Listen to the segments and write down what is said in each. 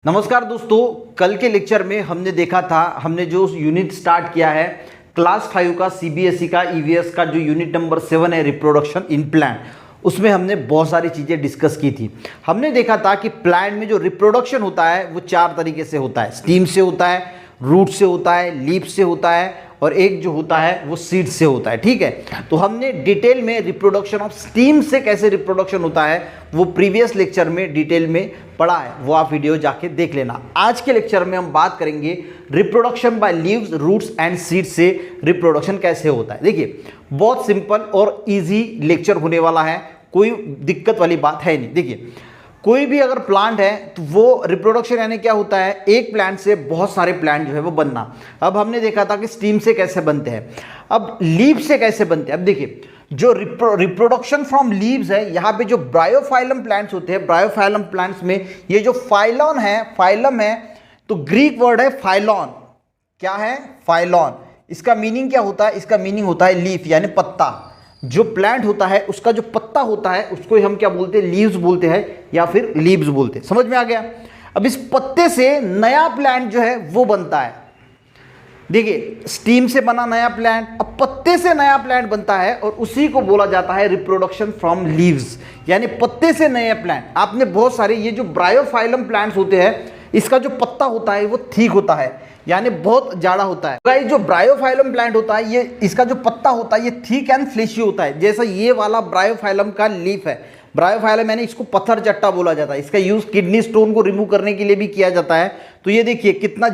नमस्कार दोस्तों, कल के लेक्चर में हमने देखा था, हमने जो यूनिट स्टार्ट किया है क्लास 5 का सीबीएसई का ईवीएस का जो यूनिट नंबर 7 है रिप्रोडक्शन इन प्लांट, उसमें हमने बहुत सारी चीज़ें डिस्कस की थी। हमने देखा था कि प्लांट में जो रिप्रोडक्शन होता है वो 4 तरीके से होता है। स्टीम से होता है, रूट से होता है, लीफ से होता है और एक जो होता है वो सीड से होता है। ठीक है, तो हमने डिटेल में रिप्रोडक्शन ऑफ स्टीम से कैसे रिप्रोडक्शन होता है वो प्रीवियस लेक्चर में डिटेल में पढ़ा है, वो आप वीडियो जाके देख लेना। आज के लेक्चर में हम बात करेंगे reproduction by leaves, roots and seed से रिप्रोडक्शन कैसे होता है। देखिए, बहुत सिंपल और इजी लेक्चर होने वाला है, कोई दिक्कत वाली बात है नहीं। देखिए, कोई भी अगर प्लांट है तो वो रिप्रोडक्शन यानी क्या होता है, एक प्लांट से बहुत सारे प्लांट जो है वो बनना। अब हमने देखा था कि स्टीम से कैसे बनते हैं, अब लीफ से कैसे बनते हैं। अब देखिए, जो रिप्रोडक्शन फ्रॉम लीव्स है, यहाँ पे जो ब्रायोफाइलम प्लांट्स होते हैं, ब्रायोफाइलम प्लांट्स में ये जो फाइलॉन है, फाइलम है, तो ग्रीक वर्ड है फाइलॉन। क्या है? फाइलॉन। इसका मीनिंग क्या होता है? इसका मीनिंग होता है लीफ यानी पत्ता। जो प्लांट होता है उसका जो पत्ता होता है उसको हम क्या बोलते हैं? लीव्स बोलते हैं या फिर लीव्स बोलते हैं। समझ में आ गया? अब इस पत्ते से नया प्लांट जो है वो बनता है। देखिए, स्टीम से बना नया प्लांट, अब पत्ते से नया प्लांट बनता है और उसी को बोला जाता है रिप्रोडक्शन फ्रॉम लीव्स, यानी पत्ते से नए प्लांट। आपने बहुत सारे ये जो ब्रायोफाइलम प्लांट्स होते हैं, इसका जो पत्ता होता है वो थिक होता है, यानी बहुत जाड़ा होता है। गाइस, जो ब्रायोफाइलम प्लांट होता है ये, इसका जो पत्ता होता है ये थिक एंड फ्लेशी होता है, जैसा ये वाला ब्रायोफाइलम का लीफ है। ब्रायोफाइलम यानी इसको पत्थर चट्टा बोला जाता है। इसका यूज किडनी स्टोन को रिमूव करने के लिए भी किया जाता है। तो ये देखिए कितना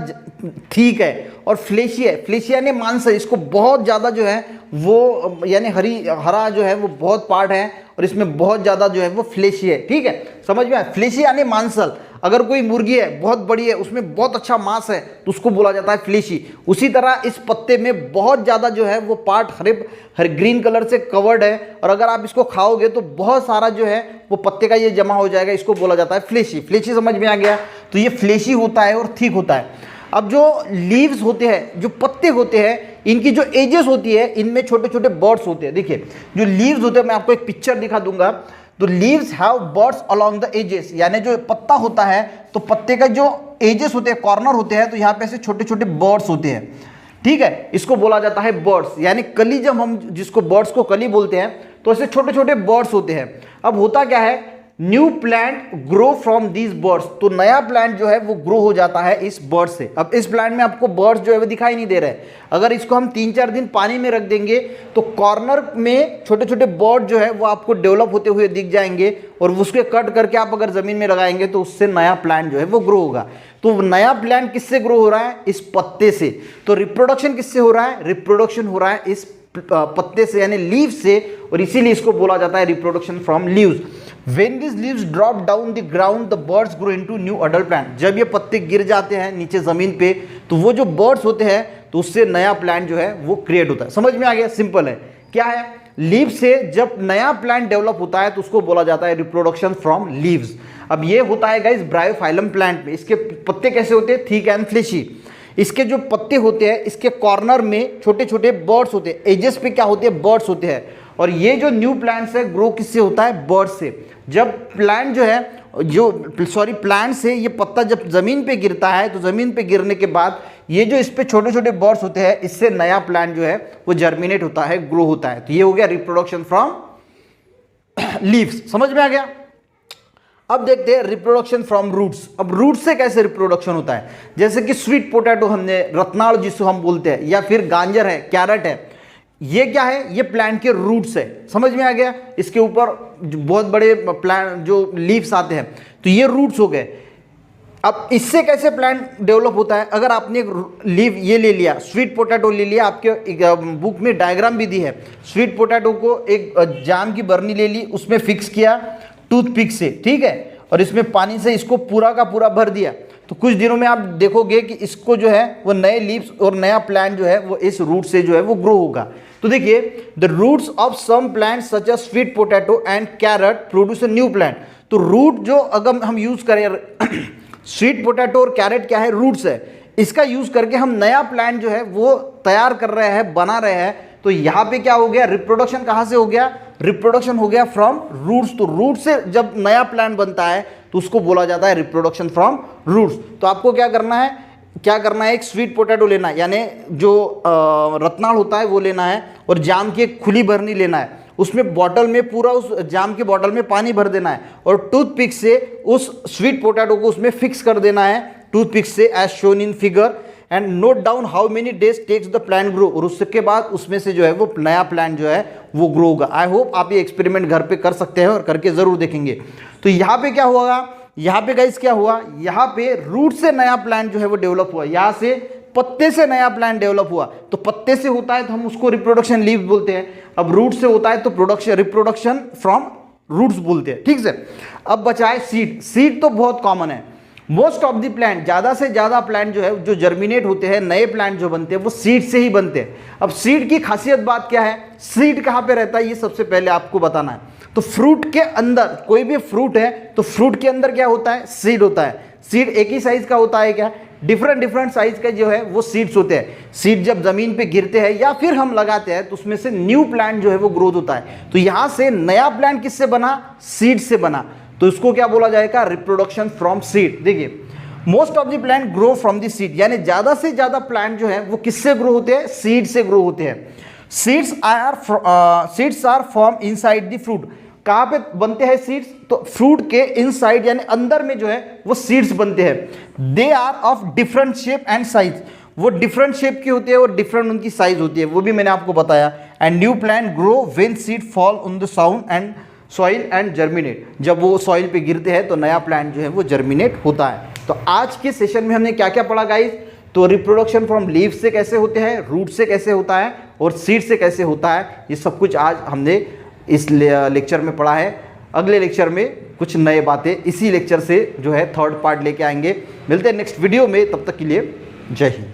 ठीक है और फ्लेशी है। फ्लेशी यानी मांस है, इसको बहुत ज़्यादा जो है वो यानी हरा जो है वो बहुत पार्ट है और इसमें बहुत ज़्यादा जो है वो फ्लेशी है। ठीक है, समझ में आया? फ्लेशी यानी मांसल। अगर कोई मुर्गी है बहुत बड़ी है, उसमें बहुत अच्छा मांस है, तो उसको बोला जाता है फ्लेशी। उसी तरह इस पत्ते में बहुत ज़्यादा जो है वो पार्ट हर ग्रीन कलर से कवर्ड है और अगर आप इसको खाओगे तो बहुत सारा जो है वो पत्ते का ये जमा हो जाएगा, इसको बोला जाता है फ्लेशी। फ्लेशी समझ में आ गया? तो ये फ्लेशी होता है और थिक होता है। अब जो लीव्स होते हैं, जो पत्ते होते हैं, इनकी जो एजेस होती है, इनमें छोटे छोटे बर्ड्स होते हैं। देखिए, जो लीव्स होते हैं, मैं आपको एक पिक्चर दिखा दूंगा। तो leaves have buds along the edges, यानी जो पत्ता होता है तो पत्ते का जो एजेस होते हैं, कॉर्नर होते हैं, तो यहाँ पे ऐसे छोटे छोटे बर्ड्स होते हैं। ठीक है, इसको बोला जाता है बर्ड्स, यानी कली। जब हम जिसको बर्ड्स को कली बोलते हैं तो ऐसे छोटे छोटे बर्ड्स होते हैं। अब होता क्या है, new plant grow from these birds, तो नया प्लांट जो है वो ग्रो हो जाता है इस बर्ड से। अब इस प्लांट में आपको बर्ड्स जो है वो दिखाई नहीं दे रहे। अगर इसको हम 3-4 दिन पानी में रख देंगे तो कॉर्नर में छोटे छोटे बर्ड जो है वो आपको डेवलप होते हुए दिख जाएंगे और उसके कट करके आप अगर जमीन में लगाएंगे तो उससे नया प्लांट जो है वो ग्रो होगा। तो नया प्लांट किससे ग्रो हो रहा है? इस पत्ते से। तो रिप्रोडक्शन किससे हो रहा है? रिप्रोडक्शन हो रहा है इस पत्ते से यानी लीव से, और इसीलिए इसको बोला जाता है reproduction from leaves. When these leaves drop down the ground, the birds grow into new adult plant. जब ये पत्ते गिर जाते हैं नीचे जमीन पे तो वो जो बर्ड्स होते हैं तो उससे नया प्लांट जो है वो क्रिएट होता है। समझ में आ गया? सिंपल है। क्या है? लीव से जब नया प्लांट डेवलप होता है तो उसको बोला जाता है रिप्रोडक्शन फ्रॉम लीव्स। अब ये होता है गाइस ब्रायोफाइलम प्लांट में। इसके पत्ते कैसे होते हैं? Thick and fleshy. इसके जो पत्ते होते हैं, इसके कॉर्नर में छोटे छोटे बर्ड्स होते हैं, एजेस पे क्या होते हैं? बर्ड्स होते हैं। और ये जो न्यू प्लांट्स है ग्रो किससे होता है? बर्ड से। जब प्लांट जो है प्लांट से ये पत्ता जब जमीन पे गिरता है तो जमीन पे गिरने के बाद ये जो इस पे छोटे छोटे बर्ड्स होते हैं, इससे नया प्लांट जो है वो जर्मिनेट होता है, ग्रो होता है। तो ये हो गया रिप्रोडक्शन फ्रॉम लीव्स। समझ में आ गया? अब देखते हैं रिप्रोडक्शन फ्रॉम रूट्स। अब रूट्स से कैसे रिप्रोडक्शन होता है? जैसे कि स्वीट पोटैटो, हमने रत्नाड़ जिसको हम बोलते हैं, या फिर गाजर है, कैरेट है, ये क्या है? ये प्लांट के रूट्स है। समझ में आ गया? इसके ऊपर बहुत बड़े प्लांट जो लीव्स आते हैं, तो ये रूट्स हो गए। अब इससे कैसे प्लांट डेवलप होता है? अगर आपने एक लीव ये ले लिया, स्वीट पोटैटो ले लिया, आपके बुक में डायग्राम भी दी है। स्वीट पोटैटो को एक जाम की बर्नी ले ली, उसमें फिक्स किया टूथपिक से, ठीक है, और इसमें पानी से इसको पूरा का पूरा भर दिया। तो कुछ दिनों में आप देखोगे कि इसको जो है वो नए लीव्स और नया प्लांट जो है वो इस रूट से जो है वो ग्रो होगा। तो देखिए, the roots of some plants such as sweet potato and carrot produce a new plant. तो रूट जो अगर हम यूज करें, स्वीट पोटैटो और कैरेट क्या है? रूट्स है। इसका यूज करके हम नया प्लांट जो है वो तैयार कर रहे हैं, बना रहे हैं। तो यहाँ पे क्या हो गया? रिप्रोडक्शन कहाँ से हो गया? रिप्रोडक्शन हो गया फ्रॉम रूट्स। तो रूट से जब नया प्लांट बनता है तो उसको बोला जाता है रिप्रोडक्शन फ्रॉम रूट्स। तो आपको क्या करना है, एक स्वीट पोटैटो लेना है, यानी जो रत्नाल होता है वो लेना है, और जाम की एक खुली भरनी लेना है, उसमें बॉटल में पूरा उस जाम के बॉटल में पानी भर देना है, और टूथपिक से उस स्वीट पोटैटो को उसमें फिक्स कर देना है टूथपिक से as shown in figure, and note down how many days takes the plant grow, और उसके बाद उसमें से जो है वो नया प्लांट जो है वो ग्रो होगा। आई होप आप ये एक्सपेरिमेंट घर पे कर सकते हैं और करके जरूर देखेंगे। तो यहाँ पे क्या हुआ, यहाँ पे गाइस क्या हुआ, यहाँ पे रूट से नया प्लांट जो है वो डेवलप हुआ, यहाँ से पत्ते से नया प्लांट डेवलप हुआ। तो पत्ते से होता है तो हम उसको रिप्रोडक्शन लीव्स बोलते हैं, अब रूट से होता है तो रिप्रोडक्शन फ्रॉम रूट्स बोलते हैं, ठीक है। अब बचा है सीड। सीड तो बहुत कॉमन है, मोस्ट ऑफ द प्लांट, ज़्यादा से ज़्यादा प्लांट जो है जो जर्मिनेट होते हैं, नए प्लांट जो बनते हैं वो सीड से ही बनते हैं। अब सीड की खासियत बात क्या है, सीड कहाँ पे रहता है ये सबसे पहले आपको बताना है। तो फ्रूट के अंदर, कोई भी फ्रूट है तो फ्रूट के अंदर क्या होता है, सीड होता है। सीड एक ही साइज का होता है क्या, डिफरेंट साइज का जो है वो सीड्स होते हैं। सीड जब जमीन पे गिरते हैं या फिर हम लगाते हैं तो उसमें से न्यू प्लांट जो है वो ग्रोथ होता है। तो यहां से नया प्लांट किससे बना, सीड से बना, तो इसको क्या बोला जाएगा, रिप्रोडक्शन फ्रॉम सीड। देखिए most of the plant grow from the seed, यानी ज्यादा से ज्यादा प्लांट जो है वो किससे ग्रो होते हैं, सीड से ग्रो होते हैं। Seeds are form inside the fruit, कहाँ पे बनते हैं सीड्स, तो फ्रूट के इनसाइड यानी अंदर में जो है वो सीड्स बनते हैं। They are of different shape and size, वो डिफरेंट शेप की होती है और डिफरेंट उनकी साइज होती है, वो भी मैंने आपको बताया। And new plant grow when seed fall on the sound and soil and germinate, जब वो सॉइल पे गिरते हैं तो नया प्लांट जो है वो जर्मिनेट होता है। तो आज के सेशन में हमने क्या क्या पढ़ा गाइस, तो रिप्रोडक्शन फ्रॉम लीव से कैसे होते हैं, रूट से कैसे होता है और सीड से कैसे होता है, ये सब कुछ आज हमने इस लेक्चर में पढ़ा है। अगले लेक्चर में कुछ नए बातें इसी लेक्चर से जो है थर्ड पार्ट लेके आएंगे। मिलते हैं नेक्स्ट वीडियो में, तब तक के लिए जय हिंद।